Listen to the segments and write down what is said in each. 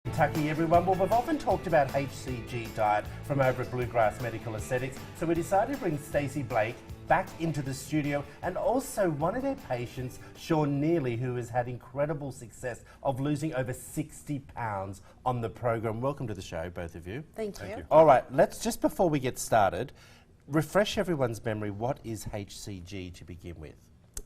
Kentucky, everyone. Well, we've often talked about HCG diet from over at Bluegrass Medical Aesthetics, so we decided to bring Stacey Blake back into the studio, and also one of their patients, Sean Neely, who has had incredible success of losing over 60 pounds on the program. Welcome to the show, both of you. Thank you. All right, let's just before we get started, refresh everyone's memory. What is HCG to begin with?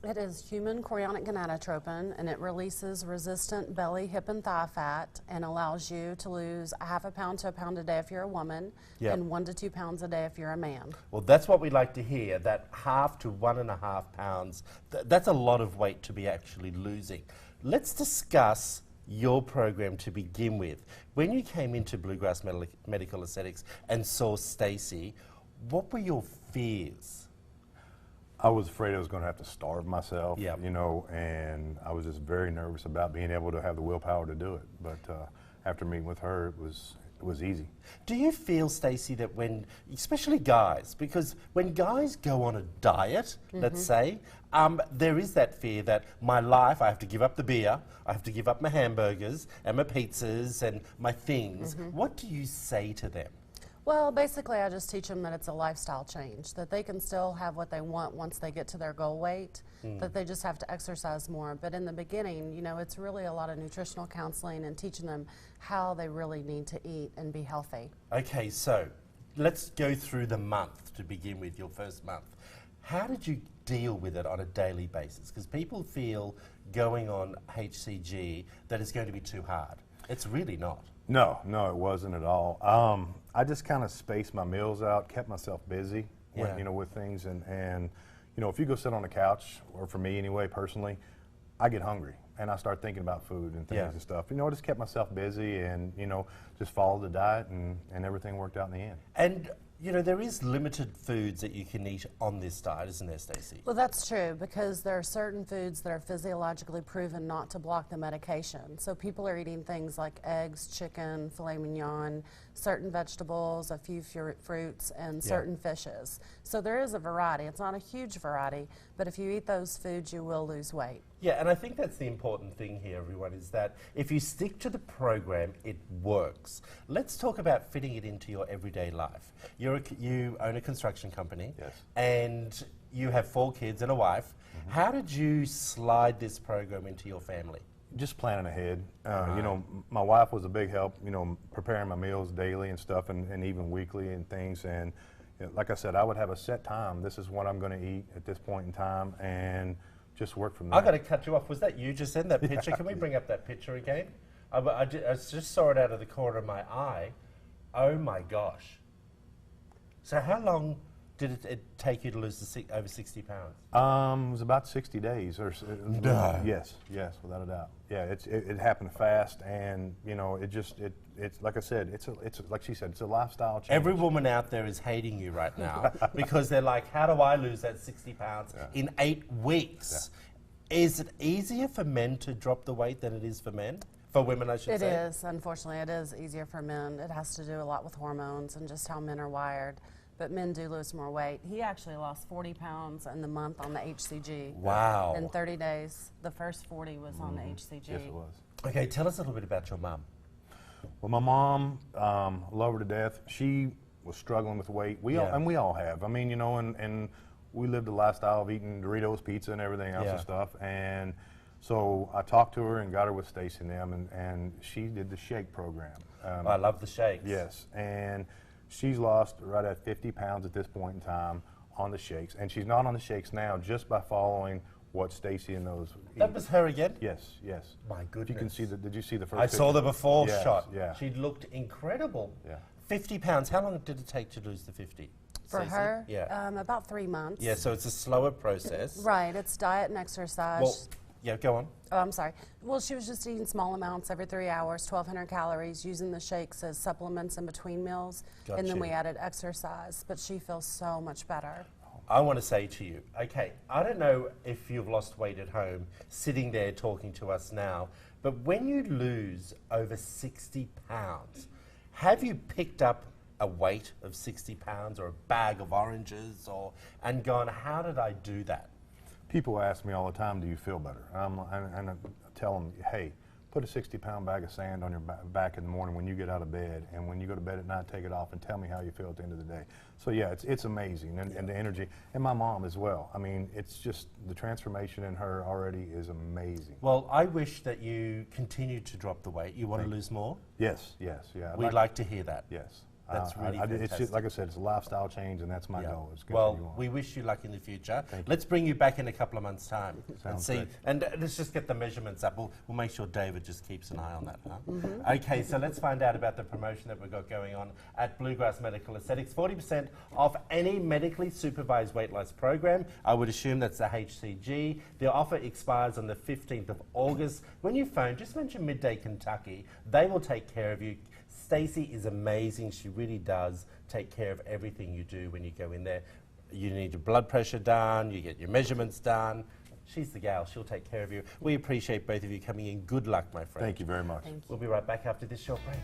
It is human chorionic gonadotropin, and it releases resistant belly, hip, and thigh fat and allows you to lose a half a pound to a pound a day if you're a woman, and 1 to 2 pounds a day if you're a man. Well, that's what we like to hear, that half to 1.5 pounds. That's a lot of weight to be actually losing. Let's discuss your program to begin with. When you came into Bluegrass Medical Aesthetics and saw Stacey, what were your fears? I was afraid I was going to have to starve myself, Yep. you know, and I was just very nervous about being able to have the willpower to do it. But after meeting with her, it was easy. Do you feel, Stacey, that when, especially guys, because when guys go on a diet, let's say, there is that fear that my life, I have to give up the beer, I have to give up my hamburgers and my pizzas and my things. What do you say to them? Well, basically, I just teach them that it's a lifestyle change, that they can still have what they want once they get to their goal weight, that they just have to exercise more. But in the beginning, you know, it's really a lot of nutritional counseling and teaching them how they really need to eat and be healthy. Okay, so let's go through the month to begin with, your first month. How did you deal with it on a daily basis? Because people feel going on HCG that it's going to be too hard. It's really not. No, it wasn't at all. I just kind of spaced my meals out, kept myself busy, Yeah. with things. And, you know, if you go sit on the couch, or for me anyway, personally, I get hungry. And I start thinking about food and things and stuff. You know, I just kept myself busy and, you know, just followed the diet and everything worked out in the end. And, you know, there is limited foods that you can eat on this diet, isn't there, Stacey? Well, that's true, because there are certain foods that are physiologically proven not to block the medication. So people are eating things like eggs, chicken, filet mignon, certain vegetables, a few fruits, and certain fishes. So there is a variety. It's not a huge variety, but if you eat those foods, you will lose weight. Yeah, and I think that's the important thing here, everyone, is that if you stick to the program, it works. Let's talk about fitting it into your everyday life. You own a construction company, Yes. and you have 4 kids and a wife. How did you slide this program into your family? Just planning ahead. You know, my wife was a big help, you know, preparing my meals daily and stuff, and even weekly and things. And you know, like I said, I would have a set time. This is what I'm going to eat at this point in time, and just work from there. I got to cut you off. Was that you just in that picture? Can we bring up that picture again? I just saw it out of the corner of my eye. Oh my gosh. So how long did it take you to lose over 60 pounds? It was about 60 days. No. Yes, without a doubt. Yeah, it happened fast, and you know, it's like I said, it's like she said, it's a lifestyle change. Every woman out there is hating you right now because they're like, how do I lose that 60 pounds in 8 weeks? Yeah. Is it easier for men to drop the weight than it is for men? For women, I should say. It is, unfortunately, it is easier for men. It has to do a lot with hormones and just how men are wired. But men do lose more weight. He actually lost 40 pounds in the month on the HCG. Wow. In 30 days. The first 40 was on the HCG. Yes, it was. Okay, tell us a little bit about your mum. Well, my mom, love her to death. She was struggling with weight. We all have. I mean, you know, and we lived a lifestyle of eating Doritos, pizza, and everything else and stuff. And so I talked to her and got her with Stacey and them, and she did the shake program. I love the shakes. Yes, and she's lost right at 50 pounds at this point in time on the shakes, and she's not on the shakes now just by following what Stacey and those eat. That was her again? Yes. My goodness. You can see did you see the first I saw the before Yes, shot. Yeah. She looked incredible. Yeah. 50 pounds. How long did it take to lose the 50? For Stacey? her, Yeah. about 3 months. Yeah, so it's a slower process. Right, it's diet and exercise. Well, yeah, go on. Oh, I'm sorry. Well, she was just eating small amounts every 3 hours, 1,200 calories, using the shakes as supplements in between meals. Got and then you. we added exercise, but she feels so much better. I want to say to you, okay, I don't know if you've lost weight at home, sitting there talking to us now, but when you lose over 60 pounds, have you picked up a weight of 60 pounds or a bag of oranges and gone, how did I do that? People ask me all the time, do you feel better? And I tell them, hey, put a 60-pound bag of sand on your back in the morning when you get out of bed, and when you go to bed at night, take it off and tell me how you feel at the end of the day. So yeah, it's amazing, and the energy, and my mom as well. I mean, it's just the transformation in her already is amazing. Well, I wish that you continue to drop the weight. You want to lose more? Yes, yes, yeah. We'd like to hear that. Yes. That's really it's fantastic. just, like I said, it's a lifestyle change, and that's my goal. It's good Well, for you all. we wish you luck in the future. Thank you. Let's bring you back in a couple of months' time and Sounds see. great. And let's just get the measurements up. We'll make sure David just keeps an eye on that. Huh? Okay, so let's find out about the promotion that we've got going on at Bluegrass Medical Aesthetics. 40% off any medically supervised weight loss program. I would assume that's the HCG. The offer expires on the 15th of August. When you phone, just mention Midday, Kentucky. They will take care of you. Stacey is amazing. She really does take care of everything you do when you go in there. You need your blood pressure done, you get your measurements done. She's the gal. She'll take care of you. We appreciate both of you coming in. Good luck, my friend. Thank you very much. Thank you. We'll be right back after this short break.